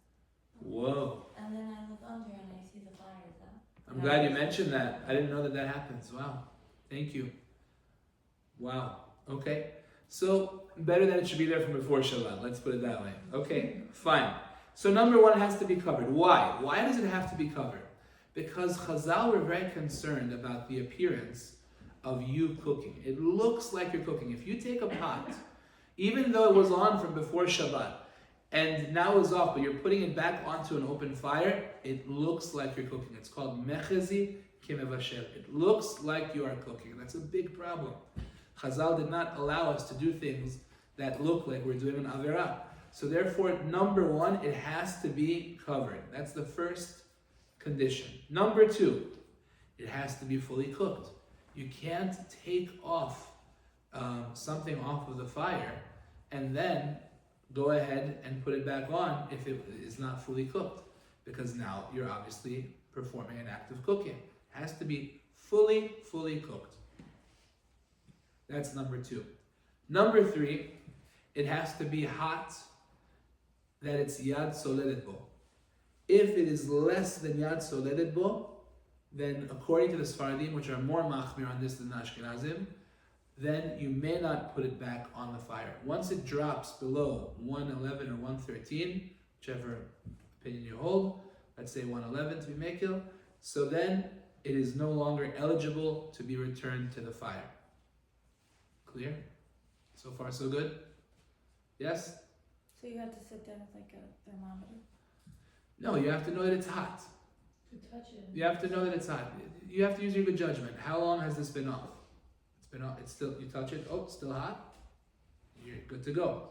Whoa. And then I look under and I see the fire is out. I'm glad you mentioned that. I didn't know that that happens. Wow. Thank you. Wow. Okay. So, better that it should be there from before Shabbat. Let's put it that way. Okay. Fine. So, number one has to be covered. Why? Why does it have to be covered? Because Chazal were very concerned about the appearance of you cooking. It looks like you're cooking. If you take a pot, even though it was on from before Shabbat, and now it's off, but you're putting it back onto an open fire, it looks like you're cooking. It's called mechezi kimevashel. It looks like you are cooking. That's a big problem. Chazal did not allow us to do things that look like we're doing an avera. So therefore, number one, it has to be covered. That's the first condition. Number two, it has to be fully cooked. You can't take off something off of the fire and then go ahead and put it back on if it is not fully cooked, because now you're obviously performing an act of cooking. It has to be fully cooked. That's number two. Number three, it has to be hot, that it's yad soledet bo. If it is less than yad soledet bo, then according to the Sfaradim, which are more machmir on this than the Ashkenazim, then you may not put it back on the fire. Once it drops below 111 or 113, whichever opinion you hold, let's say 111 to be mekil, so then it is no longer eligible to be returned to the fire. Clear? So far so good? Yes? So you have to sit down with like a thermometer? No, you have to know that it's hot. To touch it. You have to know that it's hot. You have to use your good judgment. How long has this been off? It's been off. It's still, you touch it, oh, it's still hot. You're good to go.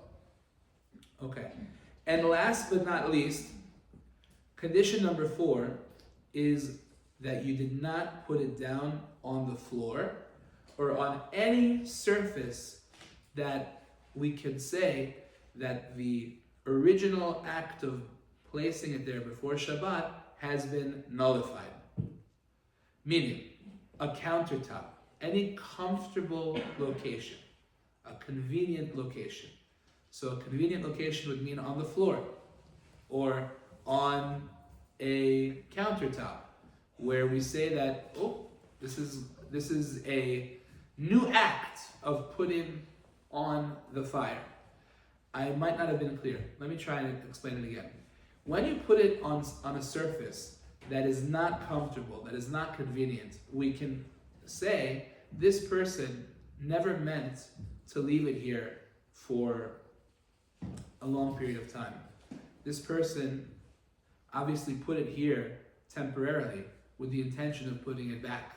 Okay. And last but not least, condition number 4 is that you did not put it down on the floor or on any surface that we could say that the original act of placing it there before Shabbat has been nullified. Meaning, a countertop, any comfortable location, a convenient location. So a convenient location would mean on the floor or on a countertop where we say that, oh, this is a new act of putting on the fire. I might not have been clear. Let me try and explain it again. When you put it on a surface that is not comfortable, that is not convenient, we can say this person never meant to leave it here for a long period of time. This person obviously put it here temporarily with the intention of putting it back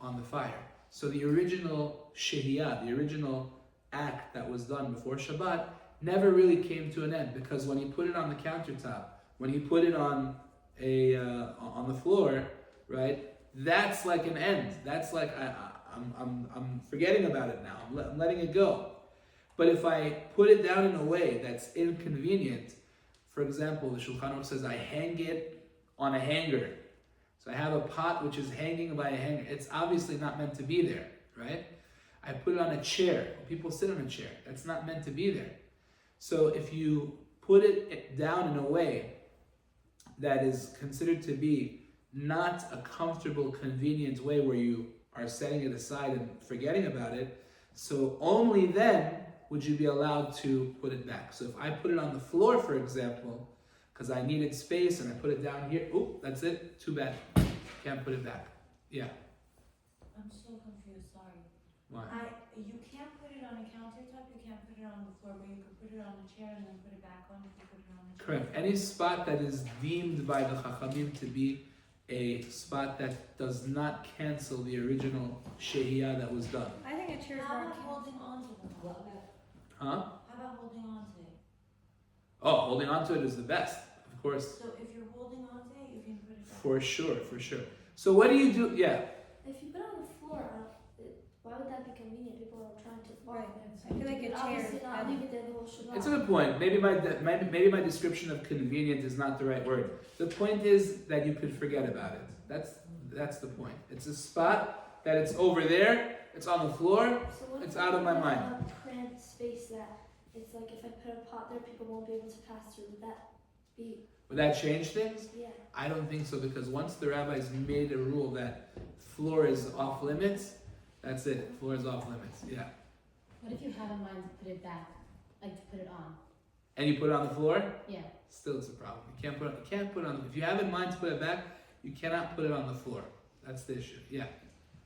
on the fire. So the original shehiyah, the original act that was done before Shabbat, never really came to an end, because when he put it on the countertop, when he put it on the floor, right? That's like an end. That's like I'm forgetting about it now. I'm letting it go. But if I put it down in a way that's inconvenient, for example, the Shulchan Aruch says I hang it on a hanger. So I have a pot which is hanging by a hanger. It's obviously not meant to be there, right? I put it on a chair. People sit on a chair. That's not meant to be there. So if you put it down in a way that is considered to be not a comfortable, convenient way where you are setting it aside and forgetting about it, so only then would you be allowed to put it back. So if I put it on the floor, for example, because I needed space and I put it down here, oh, that's it, too bad. Can't put it back. Yeah. I'm so confused, sorry. Why? on a countertop, you can't put it on the floor, but you could put it on a chair and then put it back on if you put it on the chair. Correct. Any spot that is deemed by the Chachamim to be a spot that does not cancel the original shehiyah that was done. I think a chair is How more. about holding on to the What pot? about Huh? How about holding on to it? Oh, holding on to it is the best, of course. So if you're holding on to it, you can put it back. For sure, for sure. So what do you do? Yeah. If you put it on the floor, why would that be convenient? People are trying to walk Right. there. I feel like a But chair. obviously not leave it there the whole Shabbat. It's a good point. Maybe my description of convenient is not the right word. The point is that you could forget about it. That's the point. It's a spot that it's over there. It's on the floor. So what It's if out of my you put mind. A cramped space that it's like if I put a pot there, people won't be able to pass through. Would that be? Would that change things? Yeah. I don't think so, because once the rabbis made a rule that floor is off limits, that's it. Floor is off limits. Yeah. What if you have in mind to put it back, like to put it on? And you put it on the floor? Yeah. Still, it's a problem. You can't put it on. If you have in mind to put it back, you cannot put it on the floor. That's the issue. Yeah.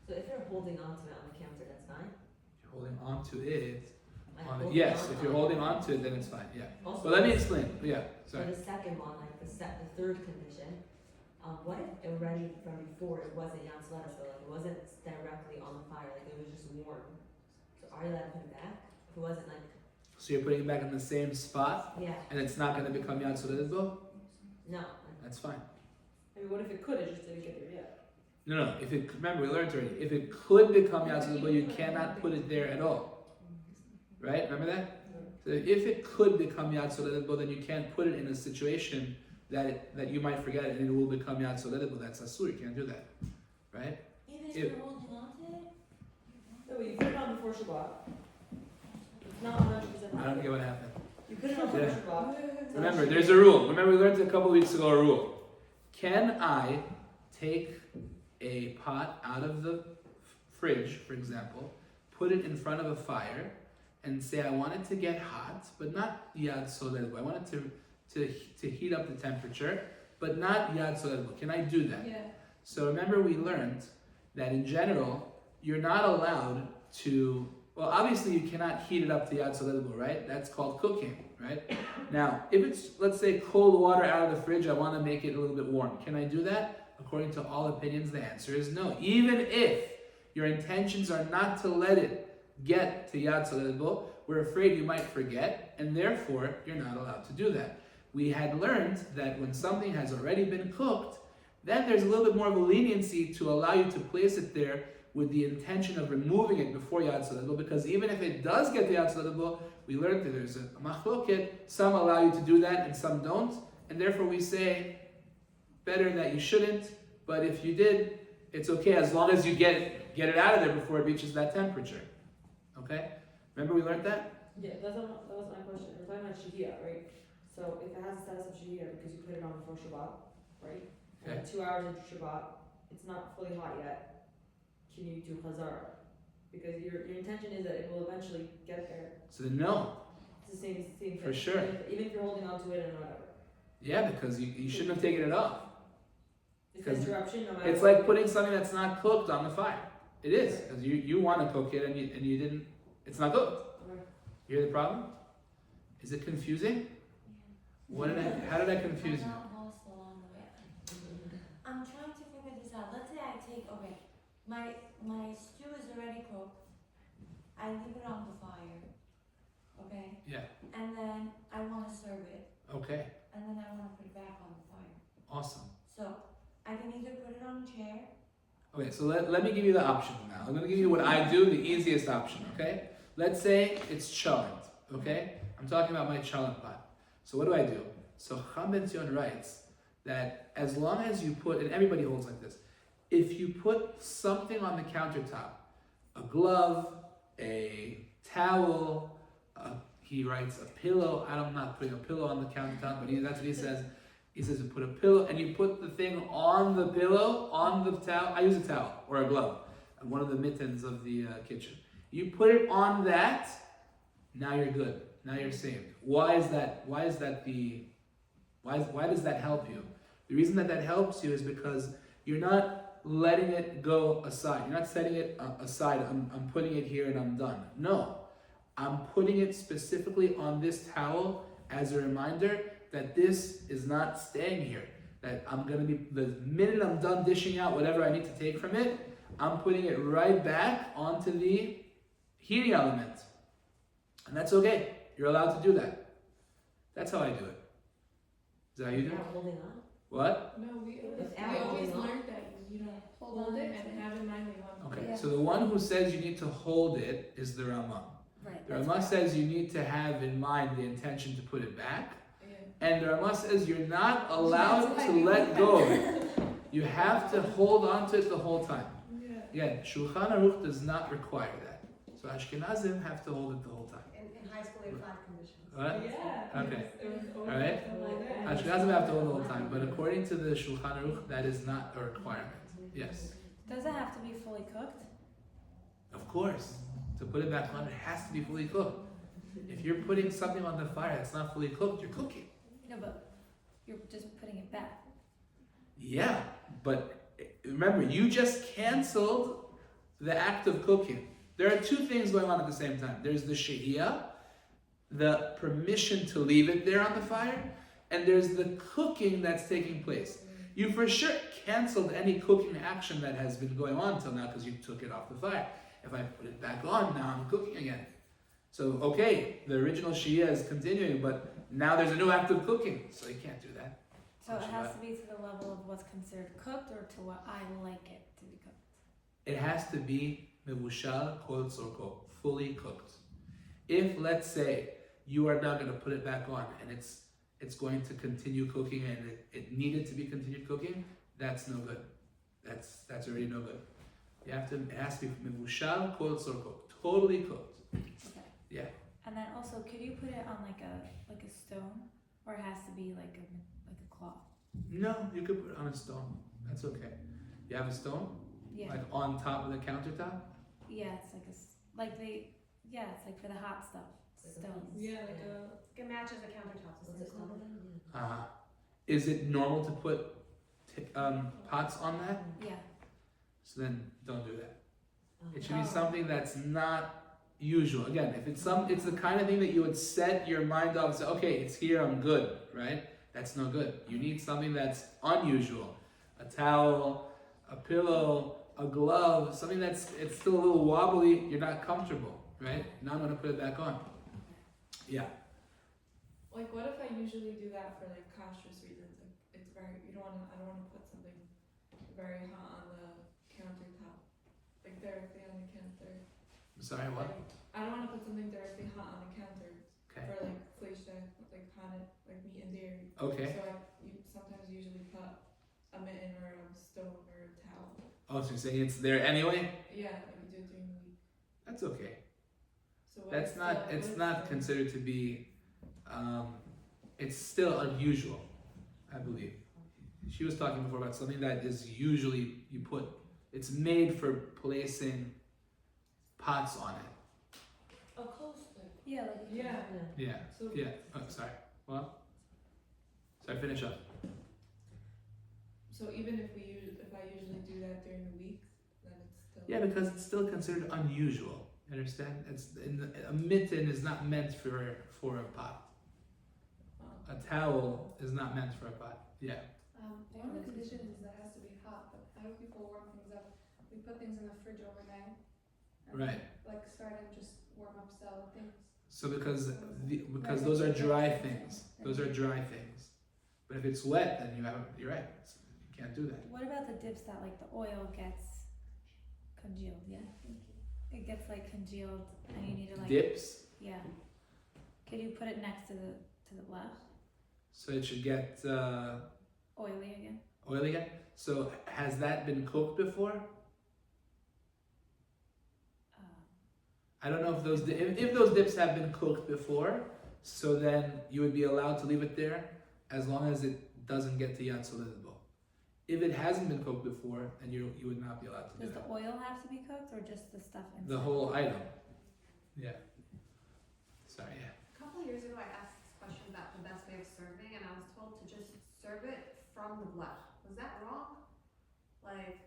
so if you're holding onto it on the counter, that's fine. You're holding on to it. Like On it. holding Yes, on if you're holding on to it, then it's fine. Yeah. Also, But let me explain. Yeah. for Sorry. the second one, like the third condition, what if already from before it wasn't Yantzleta, so like it wasn't directly on the fire, like it was just warm. So are you allowed to put it back? If it wasn't like, So you're putting it back in the same spot, yeah, and it's not going to become Yad Soledadbo? no. That's fine. I mean, what if it could, it just didn't get there yet? No. If it, remember, we learned already. If it could become Yad Soledadbo, you cannot put it there at all. Right? Remember that? So if it could become Yad Soledadbo, then you can't put it in a situation that you might forget it and it will become Yad Soledadbo. That's asur. You can't do that. Right? Even if If- you're holding on to it? No, but you put it on before Shabbat. It's not 100%. I don't get what happened. You put it on Yeah. before Shabbat. Remember, there's a rule. Remember, we learned a couple weeks ago a rule. Can I take a pot out of the fridge, for example, put it in front of a fire, and say I want it to get hot, but not Yad Soledadbo. I want it to heat up the temperature, but not Yad Soledadbo. Can I do that? Yeah. So remember, we learned that in general, you're not allowed to. Well, obviously, you cannot heat it up to Yad Soledadbo, right? That's called cooking, right? Now, if it's, let's say, cold water out of the fridge, I want to make it a little bit warm. Can I do that? According to all opinions, the answer is no. Even if your intentions are not to let it get to Yad Soledadbo, we're afraid you might forget, and therefore, you're not allowed to do that. We had learned that when something has already been cooked, then there's a little bit more of a leniency to allow you to place it there with the intention of removing it before Yad Soledadbo, because even if it does get to Yad Soledadbo, we learned that there's a machloket. Some allow you to do that and some don't, and therefore we say better that you shouldn't, but if you did, it's okay as long as you get it out of there before it reaches that temperature. Okay? Remember we learned that? Yeah, that was my question. We're talking about shehiyah, right? So if it has the status of shehiyah because you put it on before Shabbat, right? Okay. And 2 hours into Shabbat, it's not fully hot yet. Can you do Chazara? Because your intention is that it will eventually get there. So then no. It's the same thing. For sure. Even if you're holding on to it and whatever. Yeah, because you shouldn't have taken it off. It's Because an interruption no matter It's what. like putting something that's not cooked on the fire. It is, because you want to cook it and you didn't, it's not cooked. Okay. You hear the problem? Is it confusing? How did I confuse I'm you? not lost along the way. I'm trying to figure this out. Let's say I take, okay, my stew is already cooked. I leave it on the fire, okay? Yeah, And then I want to serve it, okay, and then I want to put it back on the fire. awesome. So I can either put it on a chair. Okay, so let me give you the options now. I'm going to give you what I do, the easiest option, okay? Let's say it's cholent, okay? I'm talking about my cholent pot. So what do? So Cham Ben Zion writes that as long as you put, and everybody holds like this, if you put something on the countertop, a glove, a towel, he writes a pillow. I'm not putting a pillow on the countertop, but that's what he says. He says you put a pillow, and you put the thing on the pillow, on the towel. I use a towel or a glove, one of the mittens of the kitchen. You put it on that, now you're good. Now you're saved. Why is that? Why does that help you? The reason that helps you is because you're not letting it go aside. You're not setting it aside. I'm putting it here and I'm done. No. I'm putting it specifically on this towel as a reminder that this is not staying here. That I'm gonna be, the minute I'm done dishing out whatever I need to take from it, I'm putting it right back onto the heating element. And that's okay. You're allowed to do that. That's how I do it. Is that how you do it? Without holding on? What? No, we Without always holding on? learned that you know hold it and have in mind that you want to. Okay, Yeah. so the one who says you need to hold it is the Ramah. Right. The that's Ramah correct. says you need to have in mind the intention to put it back. Yeah. And the Ramah says you're not allowed to let go of it. You have to hold on to it the whole time. Yeah. Again, Shulchan Aruch does not require that. So Ashkenazim have to hold it the whole time. In high school, they have flat conditions. What? Yeah. Okay. It was always Alright. like that. Ashkenazim have to hold the whole time, but according to the Shulchan Aruch, that is not a requirement. Yes. Does it have to be fully cooked? Of course. To put it back on, it has to be fully cooked. If you're putting something on the fire that's not fully cooked, you're cooking. No, but you're just putting it back. Yeah, but remember, you just canceled the act of cooking. There are two things going on at the same time. There's the shehiyah, the permission to leave it there on the fire, and there's the cooking that's taking place. You for sure canceled any cooking action that has been going on till now because you took it off the fire. If I put it back on, now I'm cooking again. So, okay, the original shehiyah is continuing, but now there's a new act of cooking, so you can't do that. So it has to be to the level of what's considered cooked or to what I like it to be cooked. It has to be mevushal kol tzorko, fully cooked. If, let's say, you are now going to put it back on and it's going to continue cooking and it needed to be continued cooking, that's no good. That's already no good. You have to. It has to be mevushal kol tzorko, totally cooked. Okay. Yeah. And then also, could you put it on like a stone, or it has to be like a cloth? No, you could put it on a stone. That's okay. You have a stone, Yeah. like on top of the countertop. Yeah, it's like it's like for the hot stuff. Stones. Yeah, It matches the countertops. What's it called again? Is it normal to put pots on that? Yeah. So then don't do that. Oh. It should be Oh. something that's not usual. Again, if it's the kind of thing that you would set your mind off and say, okay, it's here, I'm good, right? That's no good. You need something that's unusual. A towel, a pillow, a glove, something that's it's still a little wobbly, you're not comfortable, right? Now I'm gonna put it back on. Yeah. Like, what if I usually do that for like cautious reasons? Like, it's very I don't want to put something very hot on the countertop, like directly on the counter. I'm sorry, what? Like, I don't want to put something directly hot on the counter Okay. for like flesh, like hot, like meat and dairy. Okay. So you sometimes usually put a mitten or a stone or a towel. Oh, so you're saying it's there anyway? Yeah, like you do it during the week. That's okay. So what That's is not. the- It's what is not the- considered to be. It's still unusual, I believe. She was talking before about something that is usually you put. It's made for placing pots on it. A coaster. Yeah, like Yeah. Yeah. So Yeah. Oh, sorry. What? Sorry. Finish up. So even if I usually do that during the week, then it's still. Yeah, because it's still considered unusual. You understand? A mitten is not meant for a pot. A towel is not meant for a pot. Yeah. One of the conditions is that it has to be hot, but I know people warm things up. We put things in the fridge overnight. And Right. Like start and just warm up salad things. So because those are dry things. Those are dry things. But if it's wet, then you're right. You can't do that. What about the dips that like the oil gets congealed? Yeah. It gets like congealed, and you need to like. Dips. Yeah. Could you put it next to the blech? So it should get Oily again. oily again. So has that been cooked before? I don't know if if those dips have been cooked before. So then you would be allowed to leave it there as long as it doesn't get to Yatsolidbo. If it hasn't been cooked before, then you would not be allowed to do Does that. the oil have to be cooked or just the stuff inside? The whole item. Yeah. Sorry. Yeah. A couple of years ago, I asked this question about the best way of serving, and I was told to just serve it from the blech. Was that wrong? Like,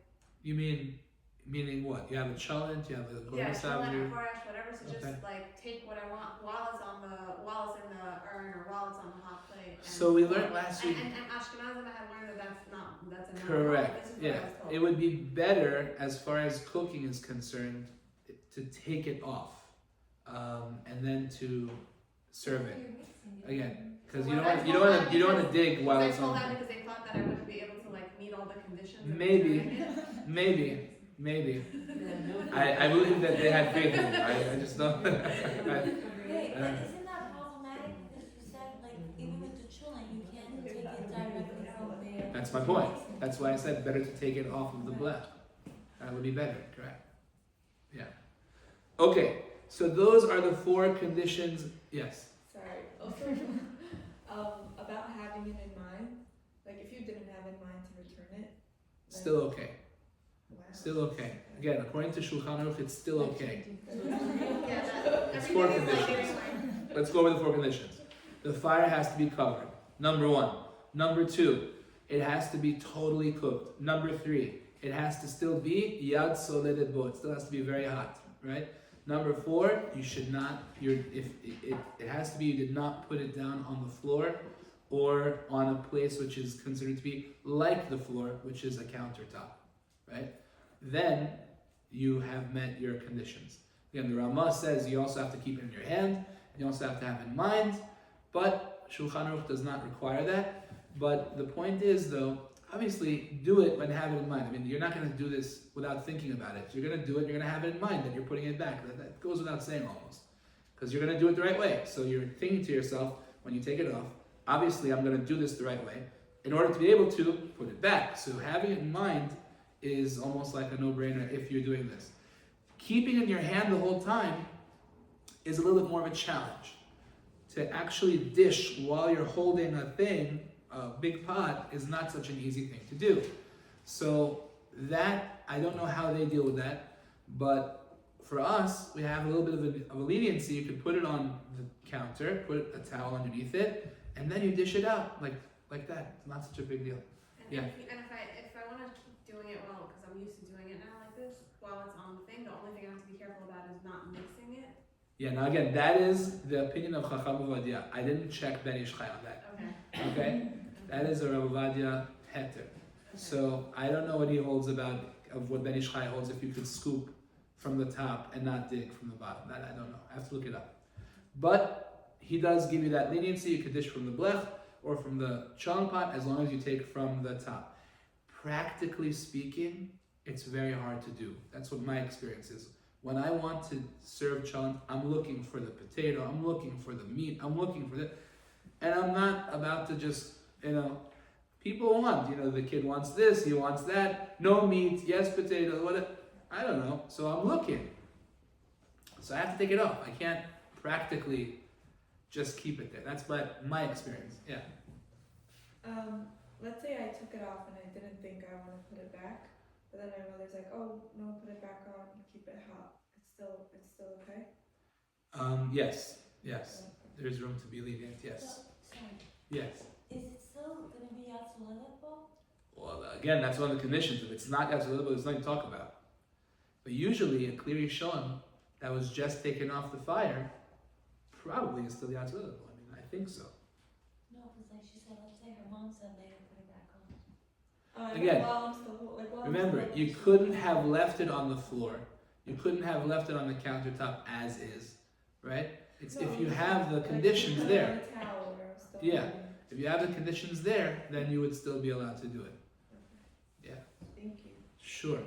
You mean Meaning what? You have a cholent, you have a Yeah, gomis cholent or borash, whatever. So Okay. just like take what I want while it's in the urn or while it's on the hot plate. And So we learned last week. And Ashkenazim had learned that that's a no. Correct. This is what Yeah. I was told. It would be better as far as cooking is concerned to take it off, and then to serve it again, because you don't want to dig while it's I told on. that because they thought that I wouldn't be able to like meet all the conditions. of Maybe. doing it. Maybe. I believe that they had faith in you. I just don't. Wait, but isn't that problematic? Because you said, like, even with the cholent, you can't take it directly from there. That's my point. That's why I said better to take it off of the blech. That would be better, correct? Yeah. Okay, so those are the 4 conditions. Yes. Sorry. Also, about having it in mind. Like if you didn't have in mind to return it. then- Still okay. Wow. Still okay. Again, according to Shulchan Aruch, it's still okay. Yeah, that, It's 4 everything is like conditions. anyway. Let's go over the 4 conditions. The fire has to be covered. Number 1. Number 2, it has to be totally cooked. Number 3, it has to still be yad soledet bo. It still has to be very hot, right? Number 4, you should not. It has to be you did not put it down on the floor or on a place which is considered to be like the floor, which is a countertop, right? Then you have met your conditions. Again, the Ramah says you also have to keep it in your hand. You also have to have it in mind, but Shulchan Aruch does not require that. But the point is, though, obviously, do it when have it in mind. I mean, you're not going to do this without thinking about it. You're going to do it, you're going to have it in mind that you're putting it back. That goes without saying almost. Because you're going to do it the right way. So you're thinking to yourself, when you take it off, obviously I'm going to do this the right way in order to be able to put it back. So having it in mind is almost like a no-brainer if you're doing this. Keeping it in your hand the whole time is a little bit more of a challenge. To actually dish while you're holding a thing, a big pot, is not such an easy thing to do. So that, I don't know how they deal with that, but for us, we have a little bit of a leniency. You could put it on the counter, put a towel underneath it, and then you dish it out like that. It's not such a big deal. And Yeah. if I want to keep doing it well, because I'm used to doing it now like this, while it's on the thing, the only thing I have to be careful about is not mixing it. Yeah, now again, that is the opinion of Chacham Ovadia. I didn't check Ben Ish Chai on that. Okay. Okay? That is a Rav Ovadia heter. So I don't know what he holds of what Ben Ish Chai holds if you could scoop from the top and not dig from the bottom. That I don't know. I have to look it up. But he does give you that leniency. You could dish from the blech or from the cholent pot as long as you take from the top. Practically speaking, it's very hard to do. That's what my experience is. When I want to serve cholent, I'm looking for the potato, I'm looking for the meat, I'm looking for that. And I'm not about to just, people want, the kid wants this, he wants that, no meat, yes potato, I don't know. So I'm looking. So I have to take it off. I can't practically just keep it there. That's my experience, yeah. Let's say I took it off and I didn't think I want to put it back, but then my mother's like, "Oh no, put it back on, keep it hot. It's still okay." Yes. There's room to be lenient, yes. Sorry. Yes. Is it still going to be Yatsulanabo? Well, again, that's one of the conditions. If it's not Yatsulanabo, there's nothing to talk about. But usually, a clear Rishon that was just taken off the fire probably is still Yatsulanabo. I mean, I think so. No, because like she said, let's say her mom said later put it back on. Again, while I'm Remember, still- you couldn't have left it on the floor. You couldn't have left it on the countertop as is, right? It's if you have the conditions put it there. on a towel where I'm still Yeah. holding it. If you have the conditions there, then you would still be allowed to do it. Yeah. Thank you. Sure.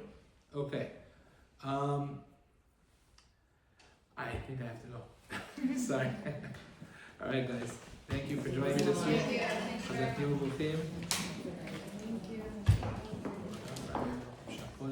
Okay. I think I have to go. Sorry. All right, guys. Thank you for joining me this week. Thank you. Thank you. Thank you. Chapeau,